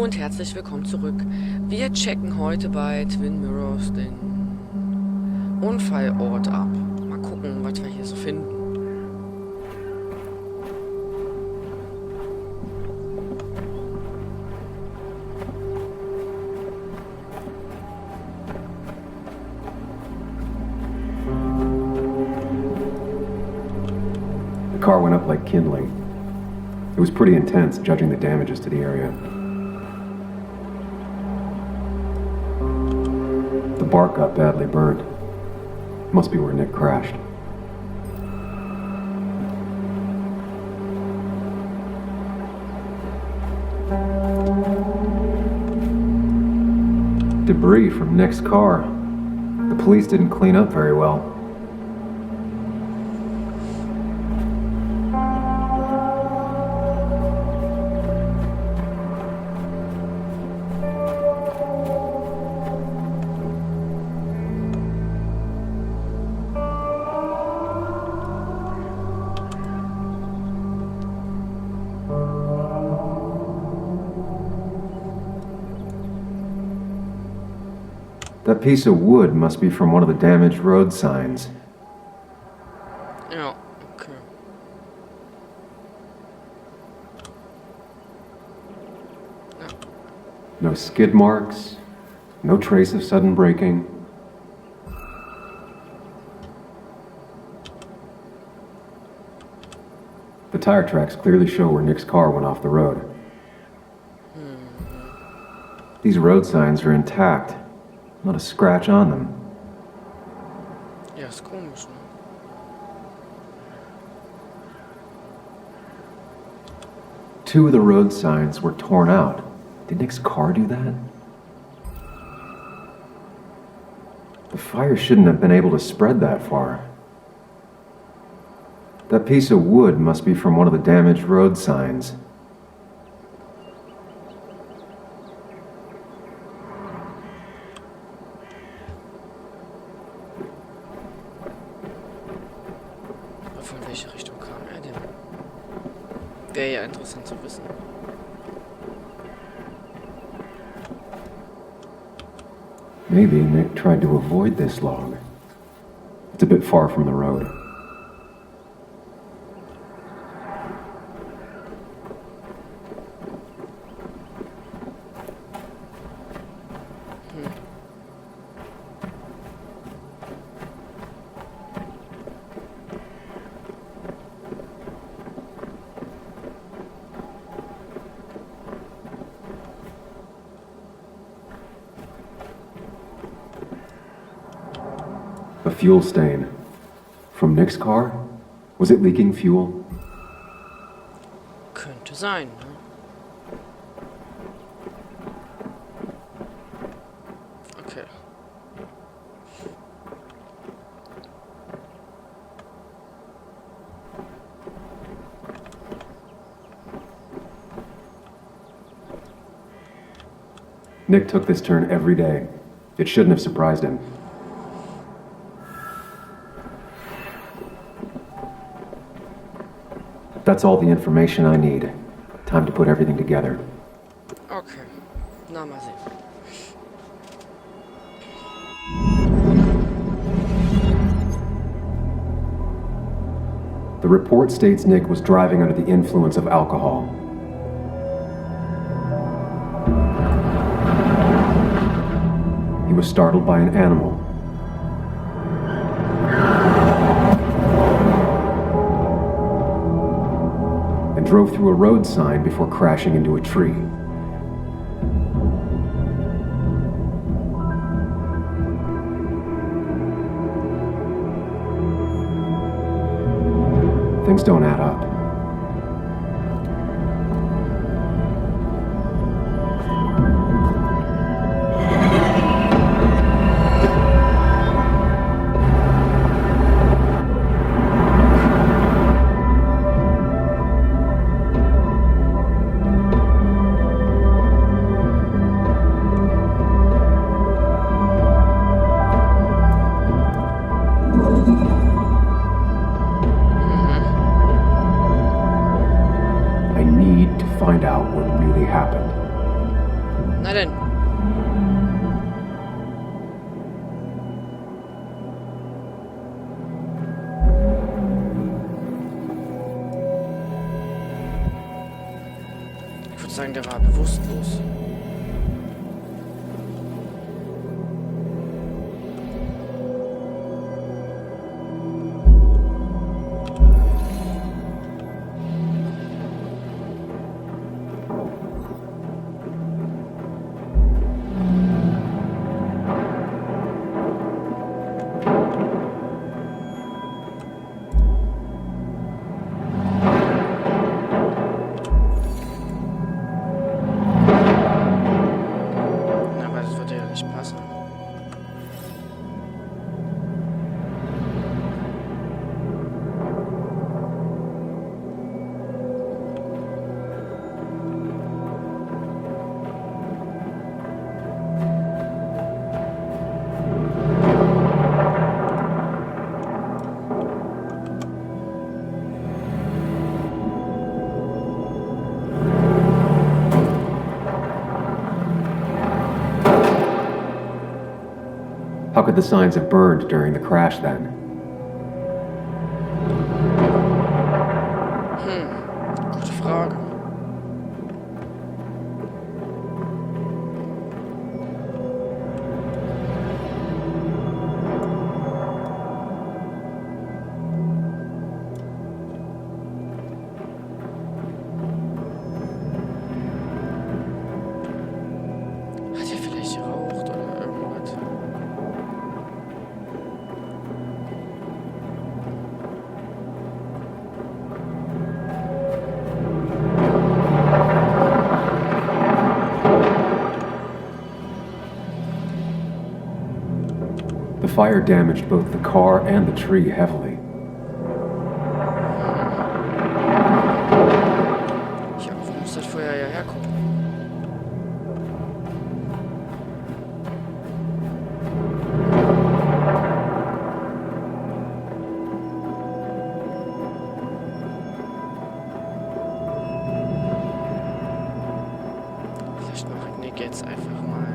Hallo und herzlich willkommen zurück. Wir checken heute bei Twin Mirrors den Unfallort ab. Mal gucken, was wir hier so finden. The car went up like kindling. It was pretty intense, judging the damages to the area. The bark got badly burned. Must be where Nick crashed. Debris from Nick's car. The police didn't clean up very well. That piece of wood must be from one of the damaged road signs. Ja, okay. Ja. No skid marks, no trace of sudden braking. The tire tracks clearly show where Nick's car went off the road. These road signs are intact. Not a scratch on them. Ja, ist komisch, ne? Two of the road signs were torn out. Did Nick's car do that? The fire shouldn't have been able to spread that far. That piece of wood must be from one of the damaged road signs. Von welcher Richtung kam er denn? Wäre ja interessant zu wissen. Maybe Nick tried to avoid this log. It's a bit far from the road. A fuel stain. From Nick's car? Was it leaking fuel? Könnte sein, ne? Okay. Nick took this turn every day. It shouldn't have surprised him. That's all the information I need. Time to put everything together. Okay. Na, mal sehen. The report states Nick was driving under the influence of alcohol. He was startled by an animal. And drove through a road sign before crashing into a tree. Things don't add up. find out what really happened. sagen, der war bewusstlos. How could the signs have burned during the crash then? Gute Frage. Hat er vielleicht geraucht oder irgendwas? The fire damaged both the car and the tree heavily. Ja, wo muss das Feuer ja herkommen? Vielleicht mache ich Nick jetzt einfach mal.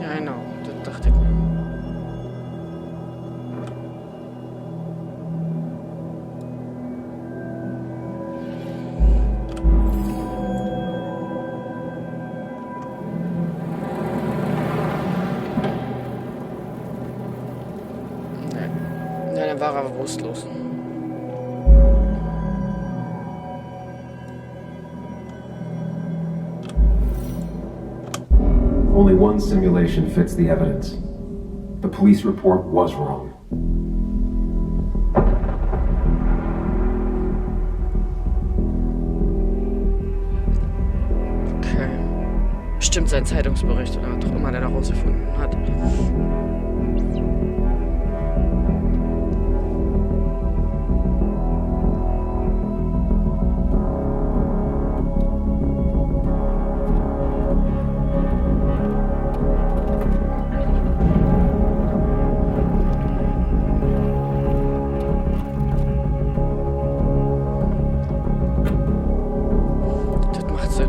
Ja, genau, das dachte ich mir. Nee, dann war er bewusstlos. Only one simulation fits the evidence. The police report was wrong. Okay. Bestimmt sein Zeitungsbericht oder was auch immer der da rausgefunden hat. Das macht Sinn.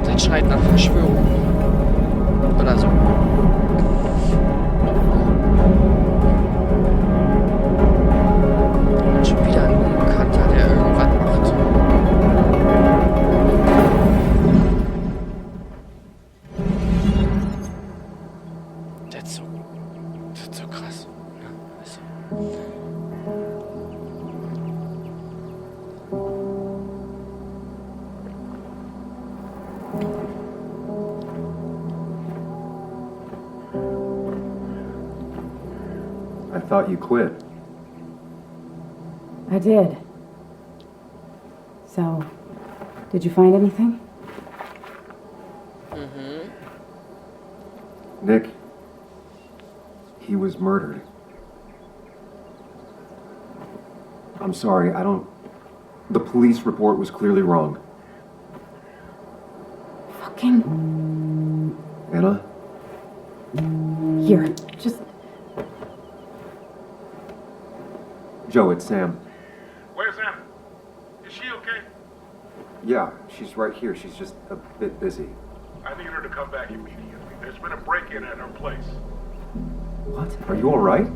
Das schreit nach Verschwörung. Oder so. Schon wieder ein Unbekannter, der irgendwas macht. Das ist so krass. Ja, also. I thought you quit. I did. So, did you find anything? Nick, he was murdered. I'm sorry, I don't... The police report was clearly wrong. Fucking... Anna? Here, just... Joe, it's Sam. Where's Anna? Is she okay? Yeah, she's right here. She's just a bit busy. I need her to come back immediately. There's been a break-in at her place. What? Are you alright?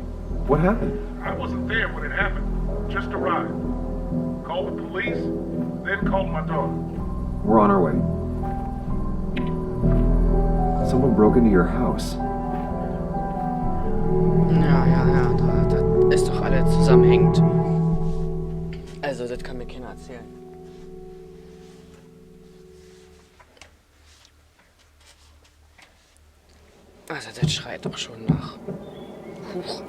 What happened? I wasn't there when it happened. Just arrived. Called the police, then called my daughter. We're on our way. Someone broke into your house. Ja, das ist doch alles zusammenhängend. Also, das kann mir keiner erzählen. Also, das schreit doch schon nach. Huch,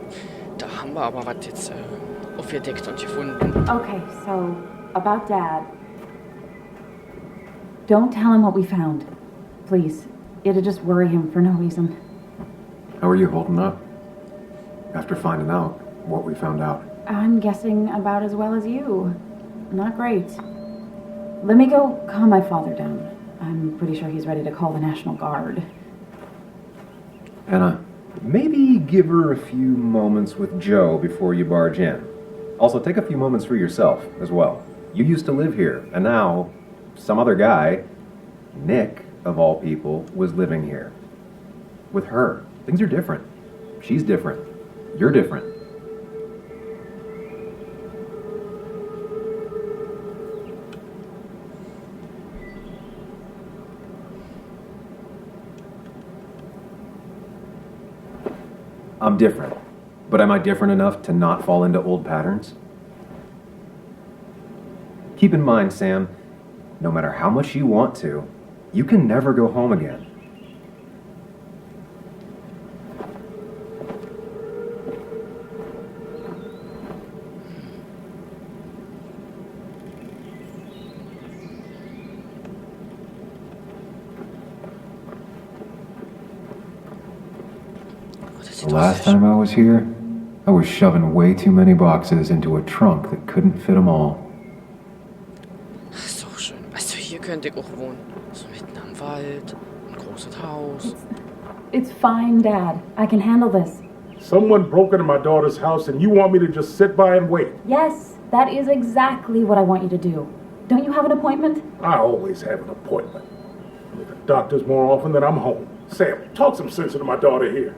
da haben wir aber was jetzt aufgedeckt und gefunden. Okay, so, about Dad. Don't tell him what we found. Please. It'll just worry him for no reason. How are you holding up? After finding out what we found out. I'm guessing about as well as you. Not great. Let me go calm my father down. I'm pretty sure he's ready to call the National Guard. Anna, maybe give her a few moments with Joe before you barge in. Also, take a few moments for yourself as well. You used to live here, and now some other guy, Nick, of all people, was living here. With her. Things are different. She's different. You're different. I'm different. But am I different enough to not fall into old patterns? Keep in mind, Sam, no matter how much you want to, you can never go home again. The last time I was here, I was shoving way too many boxes into a trunk that couldn't fit them all. So schön. Also, hier könnte ich auch wohnen. So mitten am Wald, ein großes Haus. It's fine, Dad. I can handle this. Someone broke into my daughter's house and you want me to just sit by and wait? Yes, that is exactly what I want you to do. Don't you have an appointment? I always have an appointment. I'm at the doctor's more often than I'm home. Sam, talk some sense into my daughter here.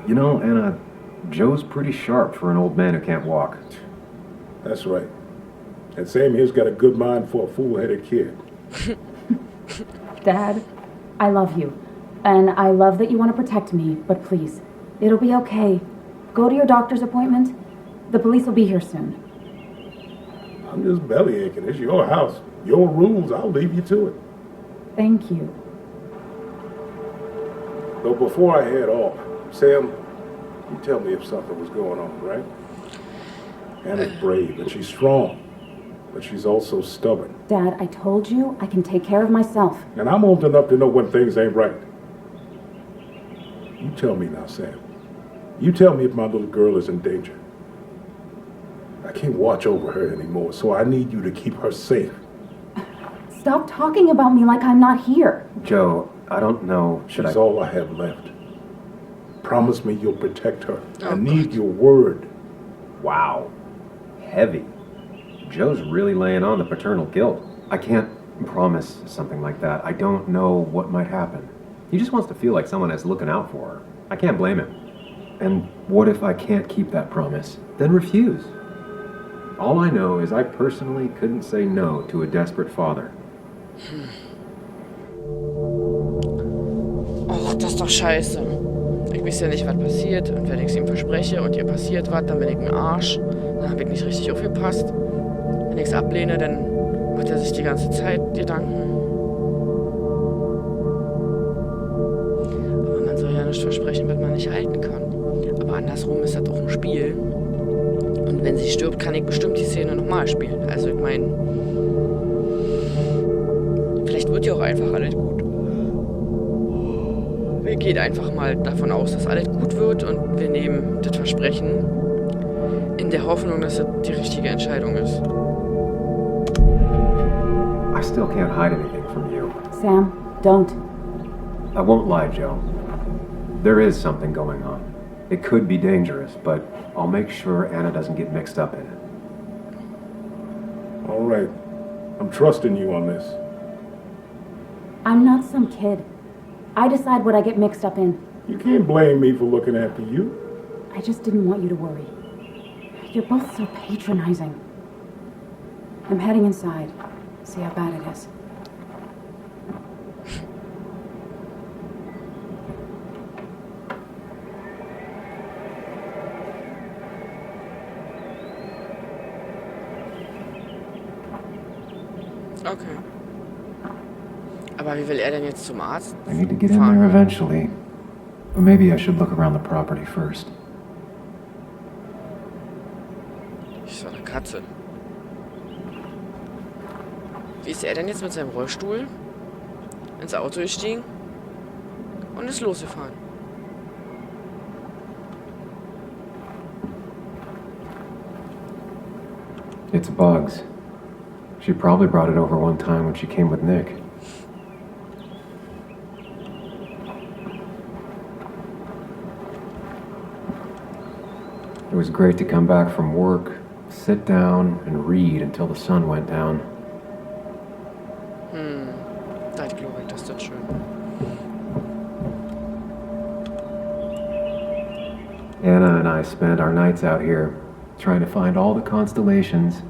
You know, Anna, Joe's pretty sharp for an old man who can't walk. That's right. And Sam here's got a good mind for a fool-headed kid. Dad, I love you. And I love that you want to protect me, but please, it'll be okay. Go to your doctor's appointment. The police will be here soon. I'm just belly aching. It's your house. Your rules. I'll leave you to it. Thank you. Though before I head off, Sam, you tell me if something was going on, right? Anna's brave and she's strong, but she's also stubborn. Dad, I told you I can take care of myself. And I'm old enough to know when things ain't right. You tell me now, Sam. You tell me if my little girl is in danger. I can't watch over her anymore, so I need you to keep her safe. Stop talking about me like I'm not here. Joe, I don't know. She's all I have left. Promise me you'll protect her. I need your word. Wow. Heavy. Joe's really laying on the paternal guilt. I can't promise something like that. I don't know what might happen. He just wants to feel like someone is looking out for her. I can't blame him. And what if I can't keep that promise? Then refuse. All I know is I personally couldn't say no to a desperate father. Och, das ist doch scheiße. Ich weiß ja nicht, was passiert. Und wenn ich es ihm verspreche und ihr passiert was, dann bin ich ein Arsch. Dann habe ich nicht richtig aufgepasst. Wenn ich es ablehne, dann macht er sich die ganze Zeit Gedanken. Aber man soll ja nicht versprechen, was man nicht halten kann. Aber andersrum ist das auch ein Spiel. Und wenn sie stirbt, kann ich bestimmt die Szene nochmal spielen. Also ich meine, vielleicht Vielleicht wird ja auch einfach alles gut. Wir gehen einfach mal davon aus, dass alles gut wird und wir nehmen das Versprechen in der Hoffnung, dass es die richtige Entscheidung ist. I still can't hide anything from you. Sam, don't. I won't lie, Joe. There is something going on. It could be dangerous, but I'll make sure Anna doesn't get mixed up in it. All right. I'm trusting you on this. I'm not some kid. I decide what I get mixed up in. You can't blame me for looking after you. I just didn't want you to worry. You're both so patronizing. I'm heading inside. See how bad it is. Okay. Aber wie will er denn jetzt zum Arzt I need to get in there eventually. But maybe I should look around the property first. Ich so eine Katze. Wie ist er denn jetzt mit seinem Rollstuhl ins Auto gestiegen und ist losgefahren? It's Bugs. She probably brought it over one time when she came with Nick. It was great to come back from work, sit down, and read until the sun went down. Das glaube ich, das ist schön. Anna and I spent our nights out here, trying to find all the constellations.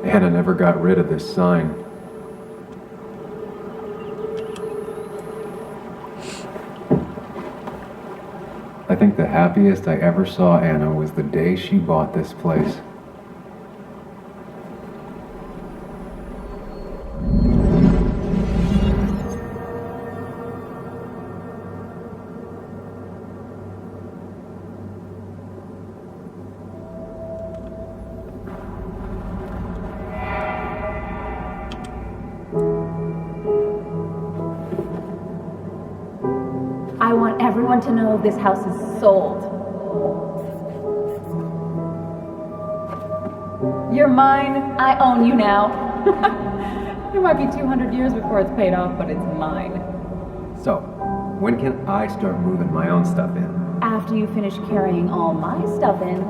Anna never got rid of this sign. I think the happiest I ever saw Anna was the day she bought this place. I want everyone to know this house is sold. You're mine. I own you now. It might be 200 years before it's paid off, but it's mine. So, when can I start moving my own stuff in? After you finish carrying all my stuff in.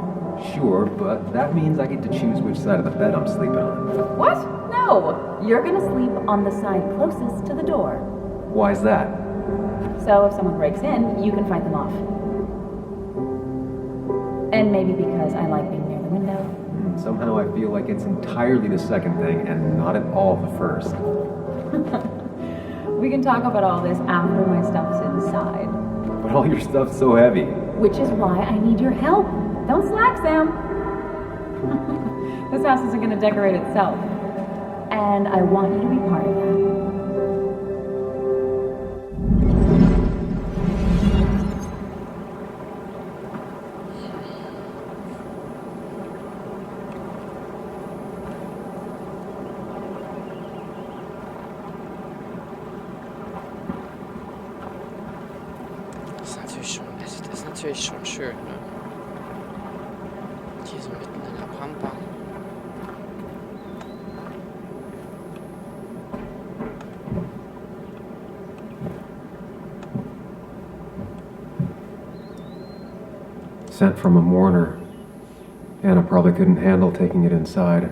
Sure, but that means I get to choose which side of the bed I'm sleeping on. What? No. You're gonna sleep on the side closest to the door. Why's that? So if someone breaks in, you can fight them off. And maybe because I like being near the window. Somehow I feel like it's entirely the second thing and not at all the first. We can talk about all this after my stuff's inside. But all your stuff's so heavy. Which is why I need your help. Don't slack, Sam. This house isn't gonna decorate itself. And I want you to be part of that. Das ist natürlich schon schön, ne? Hier so mitten in der Pampa. Sent from a mourner. Anna probably couldn't handle taking it inside.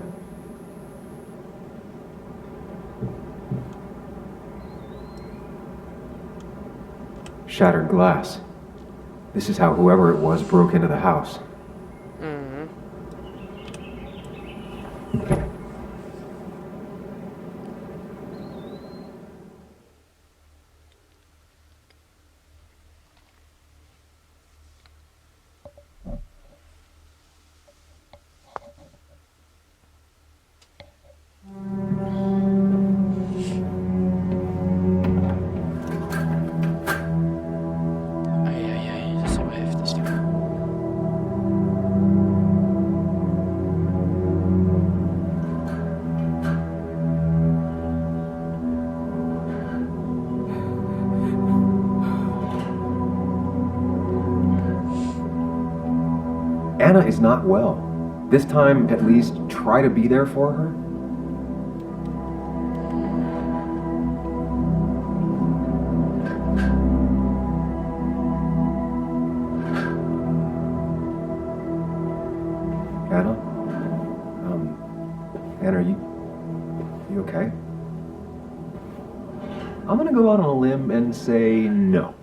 Shattered glass. This is how whoever it was broke into the house. Anna is not well. This time, at least, try to be there for her. Anna? Anna, are you okay? I'm gonna go out on a limb and say no.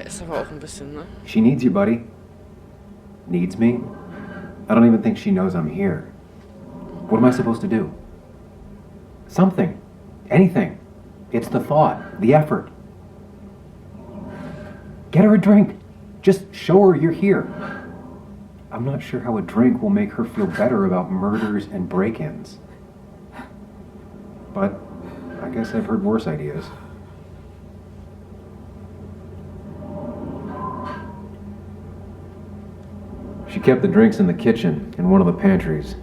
Ist aber auch ein bisschen, ne? She needs you, buddy. Needs me? I don't even think she knows I'm here. What am I supposed to do? Something. Anything. It's the thought, the effort. Get her a drink. Just show her you're here. I'm not sure how a drink will make her feel better about murders and break-ins. But I guess I've heard worse ideas. She kept the drinks in the kitchen, in one of the pantries.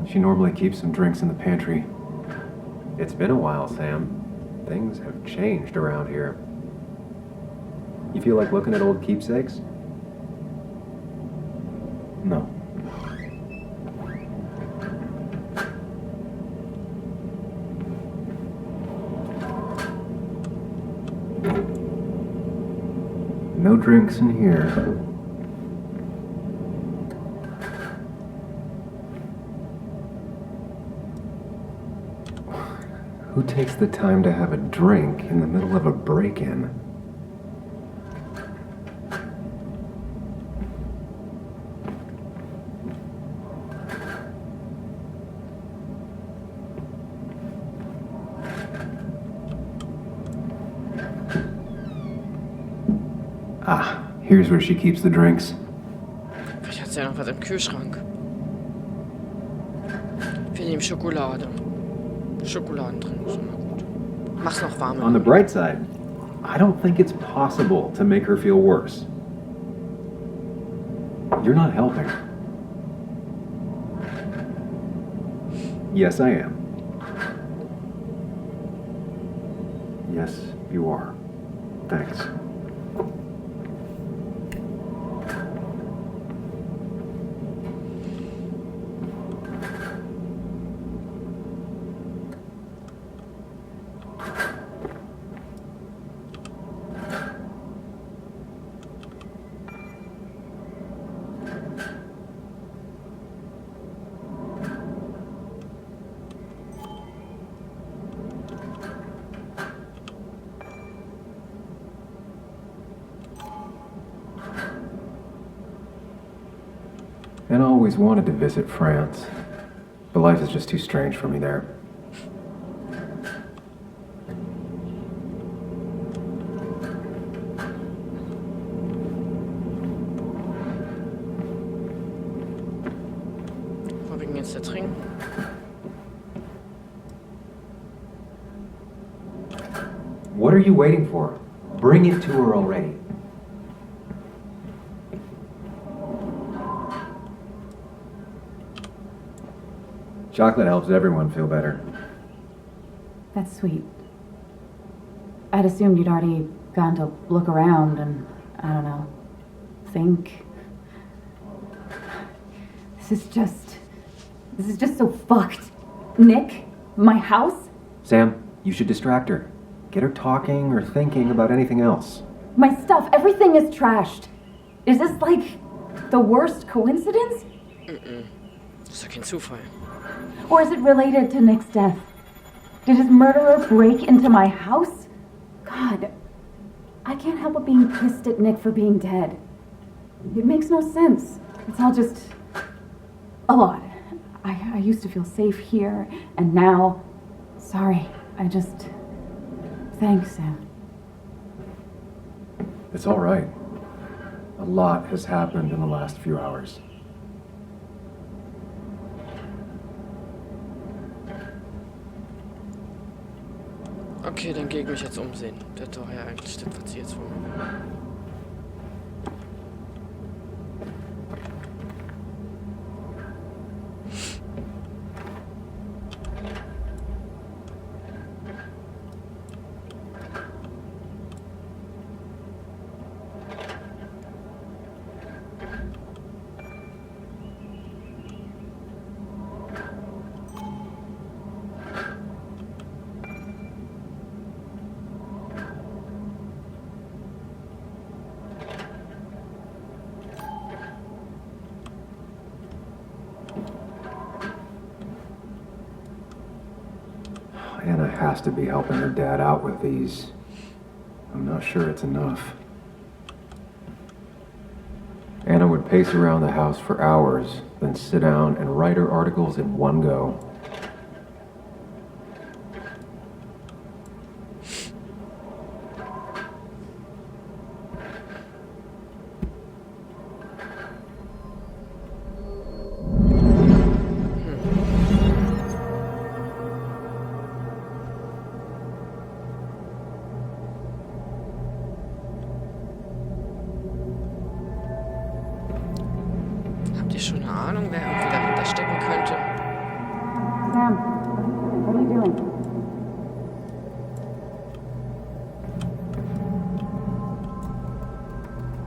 She normally keeps some drinks in the pantry. It's been a while, Sam. Things have changed around here. You feel like looking at old keepsakes? No. No drinks in here. Who takes the time to have a drink in the middle of a break-in? Ah, here's where she keeps the drinks. Vielleicht hat sie ja noch was im Kühlschrank. Wir nehmen Schokolade. Schokoladen drin, ist immer gut. Mach's noch warm. On the bright side, I don't think it's possible to make her feel worse. You're not helping. Yes, I am. Yes, you are. Thanks. And I always wanted to visit France, but life is just too strange for me there. Vorwiegend jetzt der Trinken. What are you waiting for? Bring it to her already. Chocolate helps everyone feel better. That's sweet. I'd assumed you'd already gone to look around and, I don't know, think. This is just so fucked. Nick, my house, Sam, you should distract her. Get her talking or thinking about anything else. my stuff, everything is trashed. Is this like the worst coincidence? Das ist ja kein Zufall. Or is it related to Nick's death? Did his murderer break into my house? God, I can't help but being pissed at Nick for being dead. It makes no sense. It's all just a lot. I used to feel safe here, and now, sorry, thanks, Sam. It's all right. A lot has happened in the last few hours. Okay, dann gehe ich mich jetzt umsehen. Das ist doch ja eigentlich das, was sie jetzt von mir will. Anna has to be helping her dad out with these. I'm not sure it's enough. Anna would pace around the house for hours, then sit down and write her articles in one go. Habt ihr schon eine Ahnung, wer irgendwie dahinter stecken könnte? Sam, what are you doing?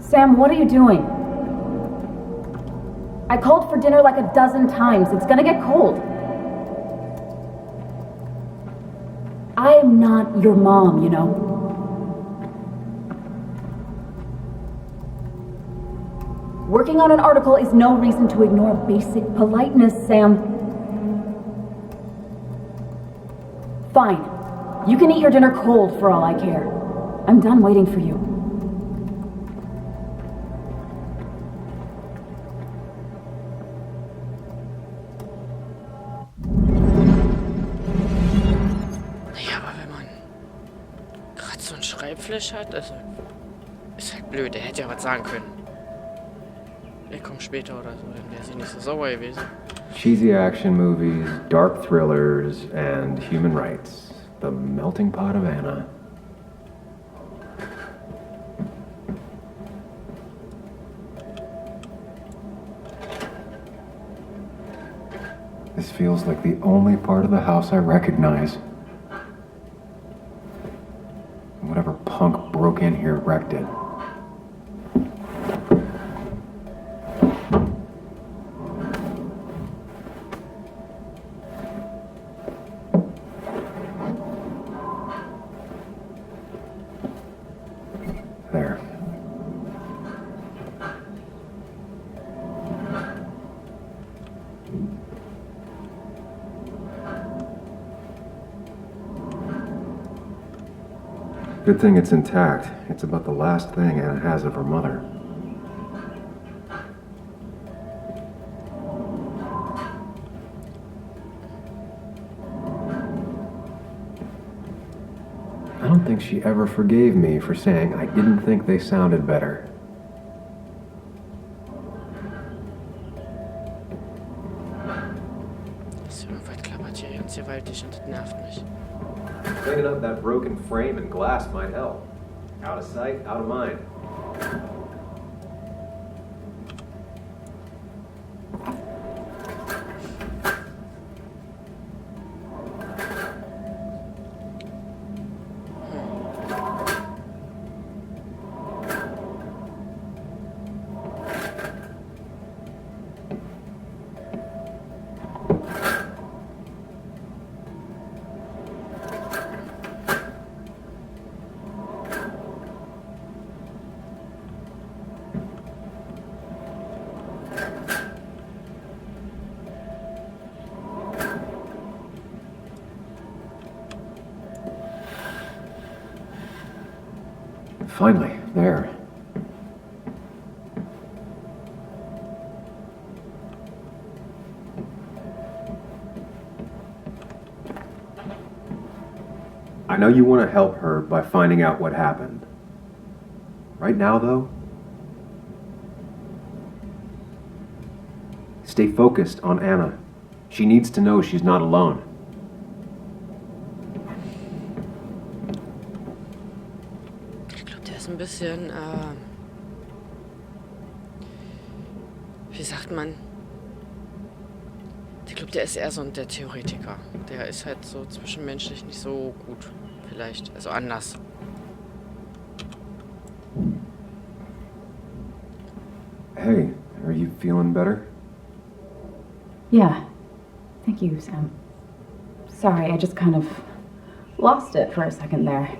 Sam, what are you doing? I called for dinner like a dozen times. It's gonna get cold. I am not your mom, you know. Working on an article is no reason to ignore basic politeness, Sam. Fine. You can eat your dinner cold for all I care. I'm done waiting for you. Naja, aber wenn man gerade so ein Schreibflash hat, also ist halt blöd, er hätte ja was sagen können. Er kommt später oder so, dann wäre sie nicht so sauer gewesen. Cheesy action movies, dark thrillers, and human rights. The melting pot of Anna. This feels like the only part of the house I recognize. Whatever punk broke in here wrecked it. There. Good thing it's intact. It's about the last thing Anna has of her mother. I don't think she ever forgave me for saying I didn't think they sounded better. So weit klappert hier ganz gewaltig und das nervt mich. Cleaning up that broken frame and glass might help. Out of sight, out of mind. Finally, there. I know you want to help her by finding out what happened. Right now, though, stay focused on Anna. She needs to know she's not alone. ist ein bisschen, wie sagt man? Ich glaube, der ist eher so der Theoretiker. Der ist halt so zwischenmenschlich nicht so gut, vielleicht. Also anders. Hey, are you feeling better? Yeah. Thank you, Sam. Sorry, I just kind of lost it for a second there.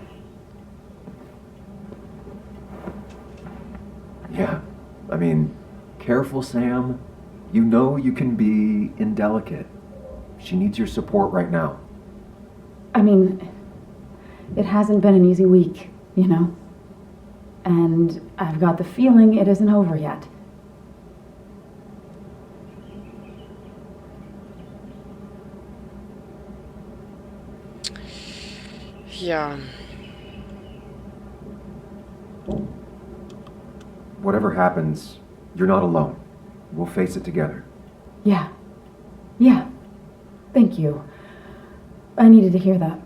Yeah. I mean, careful, Sam. You know you can be indelicate. She needs your support right now. I mean, it hasn't been an easy week, you know? And I've got the feeling it isn't over yet. Ja, Whatever happens, you're not alone. We'll face it together. Yeah. Yeah. Thank you. I needed to hear that.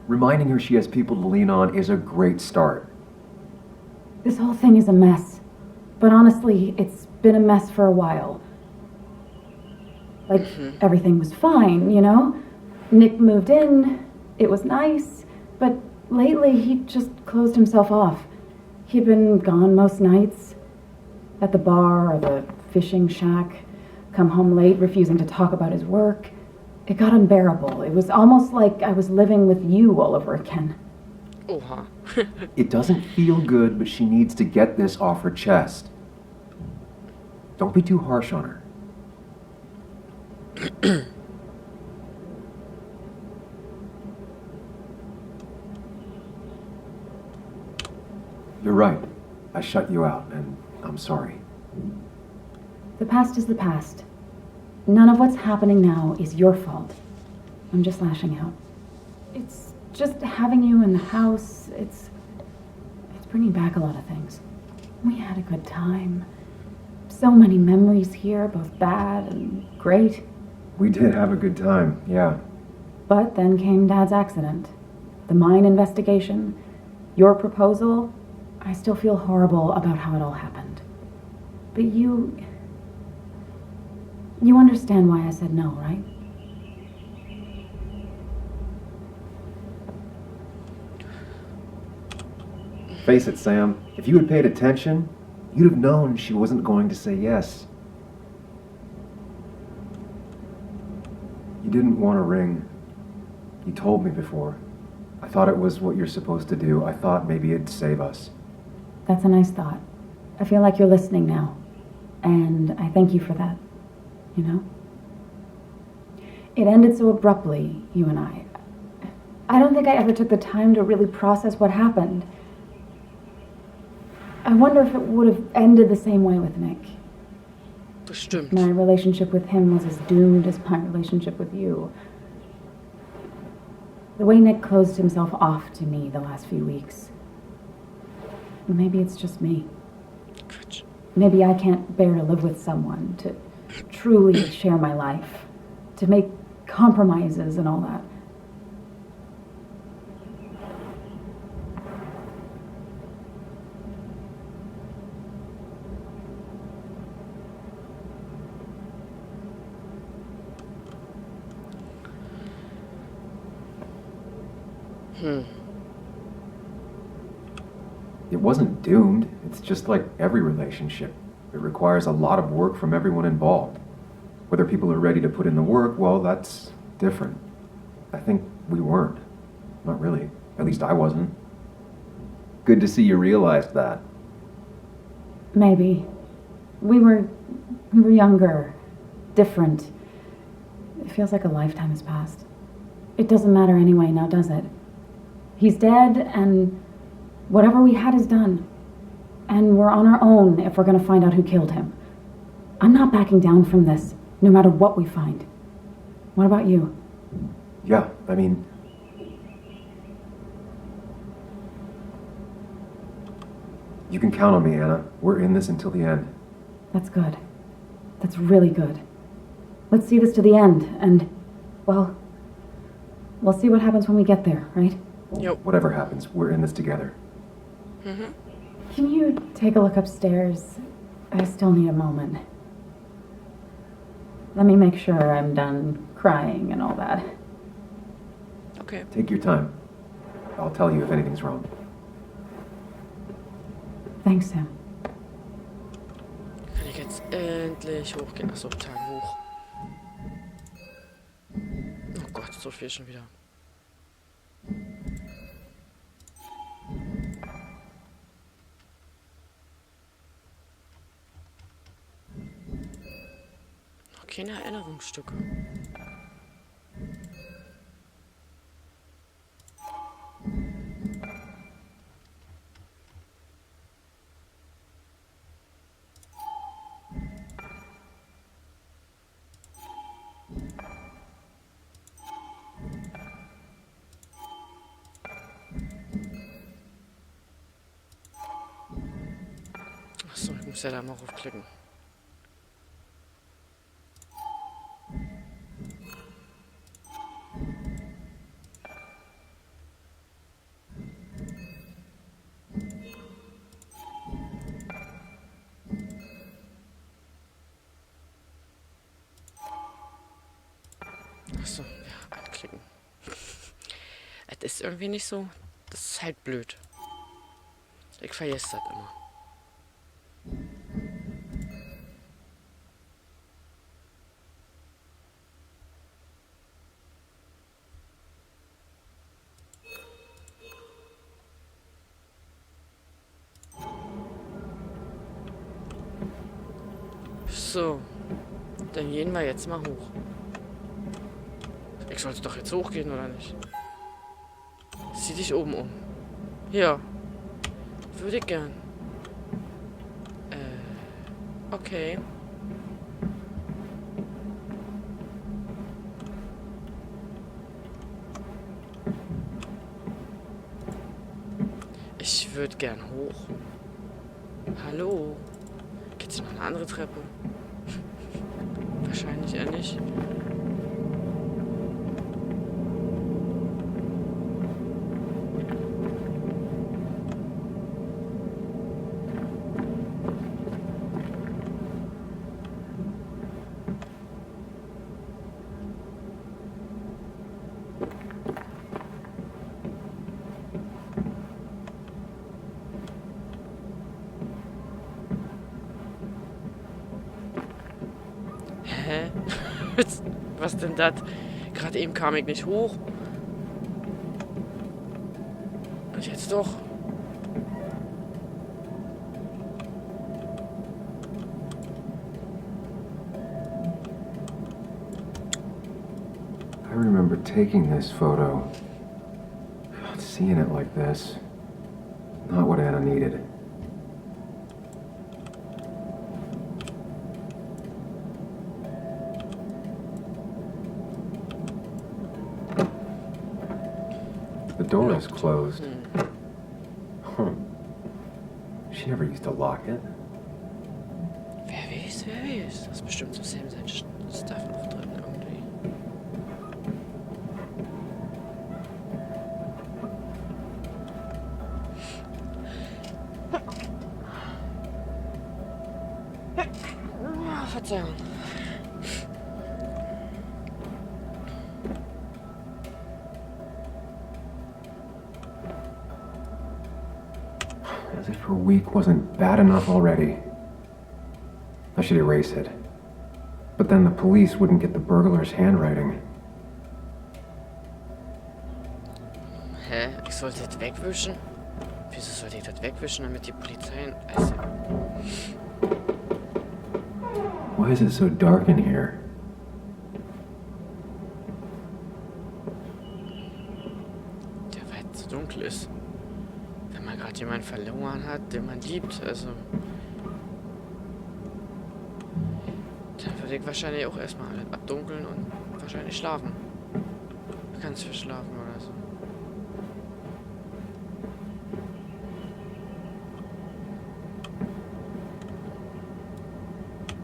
Reminding her she has people to lean on is a great start. This whole thing is a mess. But honestly, it's been a mess for a while. Like, everything was fine, you know? Nick moved in, it was nice, but lately he just closed himself off. He'd been gone most nights, at the bar or the fishing shack, come home late, refusing to talk about his work. It got unbearable. It was almost like I was living with you all over again. oha. It doesn't feel good, but she needs to get this off her chest. Don't be too harsh on her. You're right. I shut you out, and I'm sorry. The past is the past. None of what's happening now is your fault. I'm just lashing out. It's just having you in the house. It's bringing back a lot of things. We had a good time. So many memories here, both bad and great. We did have a good time, yeah. But then came Dad's accident. The mine investigation. Your proposal. I still feel horrible about how it all happened. But you understand why I said no, right? Face it, Sam. If you had paid attention, you'd have known she wasn't going to say yes. You didn't want a ring. You told me before. I thought it was what you're supposed to do. I thought maybe it'd save us. That's a nice thought. I feel like you're listening now. And I thank you for that. You know? It ended so abruptly, you and I. I don't think I ever took the time to really process what happened. I wonder if it would have ended the same way with Nick. Bestimmt. My relationship with him was as doomed as my relationship with you. The way Nick closed himself off to me the last few weeks. Maybe it's just me. Quatsch. Maybe I can't bear to live with someone, to truly share my life, to make compromises and all that. It wasn't doomed. It's just like every relationship. It requires a lot of work from everyone involved. Whether people are ready to put in the work, well, that's different. I think we weren't. Not really. At least I wasn't. Good to see you realized that. Maybe. We were younger, different. It feels like a lifetime has passed. It doesn't matter anyway now, does it? He's dead, and whatever we had is done. And we're on our own if we're going to find out who killed him. I'm not backing down from this, no matter what we find. What about you? Yeah, I mean... You can count on me, Anna. We're in this until the end. That's good. That's really good. Let's see this to the end, and, well, we'll see what happens when we get there, right? Jo. Whatever happens, we're in this together. Can you take a look upstairs? I still need a moment. Let me make sure I'm done crying and all that. Okay. Take your time. I'll tell you if anything's wrong. Thanks, Sam. Kann ich jetzt endlich hochgehen? Achso, Tag hoch. Oh Gott, so viel schon wieder. Noch keine Erinnerungsstücke. Achso, ich muss ja da mal raufklicken. Achso, ja, anklicken. Es ist irgendwie nicht so. Das ist halt blöd. Ich vergesse das immer. So, dann gehen wir jetzt mal hoch. Ich sollte doch jetzt hochgehen, oder nicht? Zieh dich oben um. Ja. Würde ich gern. Okay. Ich würde gern hoch. Hallo? Gibt's noch eine andere Treppe? Wahrscheinlich eher nicht. Hä? Was denn das? Gerade eben kam ich nicht hoch. Und jetzt doch. I remember taking this photo. Seeing it like this. Not what Anna needed. The door is closed. Huh. She never used to lock it. Wer weiß, wer weiß. Das ist bestimmt so Sam sein Stuff noch drin irgendwie. Verzeihung. As if her week wasn't bad enough already. I should erase it. But then the police wouldn't get the burglar's handwriting. Hä? Ich sollte das wegwischen? Wieso sollte ich das wegwischen, damit die Polizei... Also, Why is it so dark in here? der weil es so dunkel ist. Wenn man gerade jemanden verloren hat, den man liebt, also... Dann würde ich wahrscheinlich auch erstmal alles abdunkeln und wahrscheinlich schlafen. Ganz viel schlafen oder so.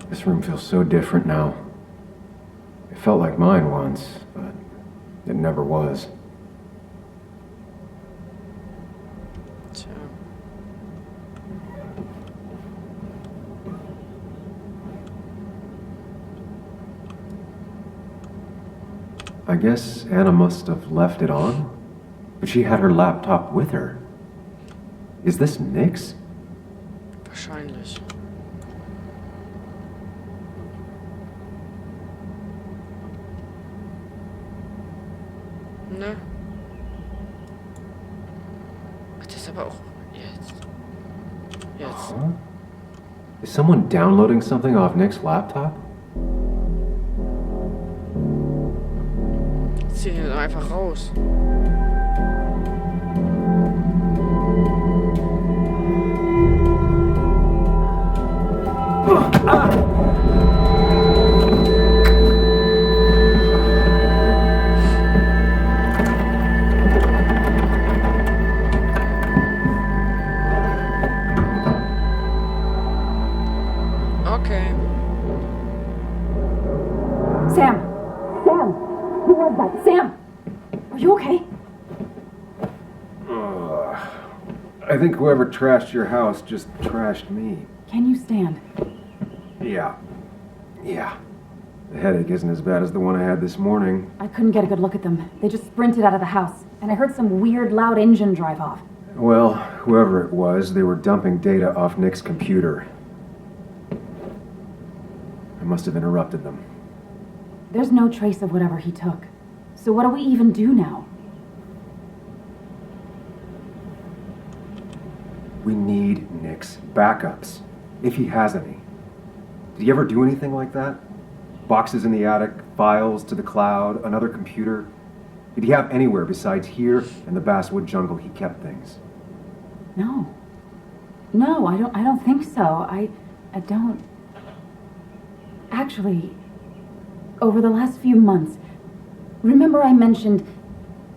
This room feels so different now. It felt like mine once, but it never was. Tja. I guess Anna must have left it on, but she had her laptop with her. Is this Nick's? Wahrscheinlich. Ne? Ach, das ist aber auch jetzt. Jetzt. Huh? Is someone downloading something off Nick's laptop? Zieh ihn einfach raus. Okay. Sam! Sam! Who was that? Sam! Are you okay? I think whoever trashed your house just trashed me. Can you stand? Yeah. The headache isn't as bad as the one I had this morning. I couldn't get a good look at them. They just sprinted out of the house, and I heard some weird, loud engine drive off. Well, whoever it was, they were dumping data off Nick's computer. I must have interrupted them. There's no trace of whatever he took. So what do we even do now? We need Nick's backups, if he has any. Did he ever do anything like that? Boxes in the attic, files to the cloud, another computer? Did he have anywhere besides here and the basswood jungle he kept things? No. No, I don't think so. I don't. Actually, over the last few months, remember I mentioned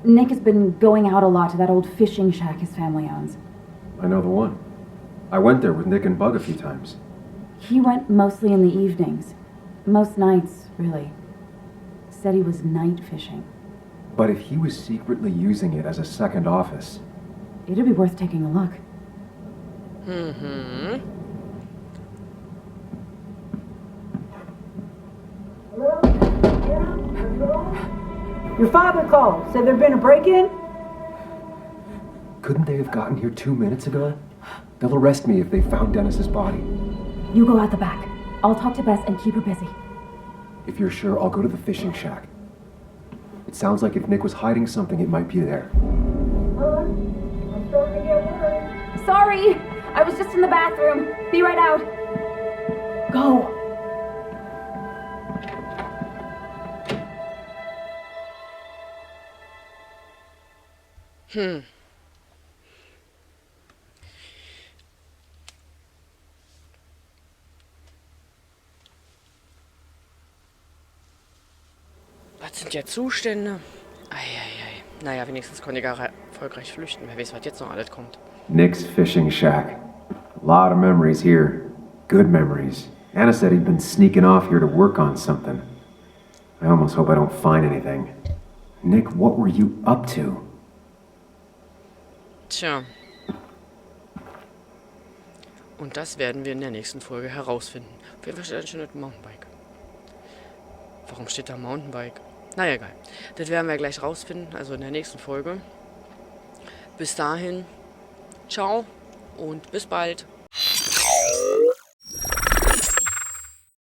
Nick has been going out a lot to that old fishing shack his family owns. I know the one. I went there with Nick and Bug a few times. He went mostly in the evenings. Most nights, really. Said he was night fishing. But if he was secretly using it as a second office... It'd be worth taking a look. Mhm. Your father called. Said there'd been a break-in? Couldn't they have gotten here 2 minutes ago? They'll arrest me if they found Dennis's body. You go out the back. I'll talk to Bess and keep her busy. If you're sure, I'll go to the fishing shack. It sounds like if Nick was hiding something, it might be there. I'm starting to get worried. Sorry! I was just in the bathroom. Be right out. Go. Was sind jetzt Zustände? Eieiei. Naja, wenigstens konnte ich erfolgreich flüchten. Wer weiß, was jetzt noch alles kommt. Nick's fishing shack. A lot of memories here. Good memories. Anna said he'd been sneaking off here to work on something. I almost hope I don't find anything. Nick, what were you up to? Tja. Und das werden wir in der nächsten Folge herausfinden. Auf jeden Fall steht ein schönes Mountainbike. Warum steht da Mountainbike? Naja, egal. Das werden wir gleich rausfinden, also in der nächsten Folge. Bis dahin, ciao und bis bald.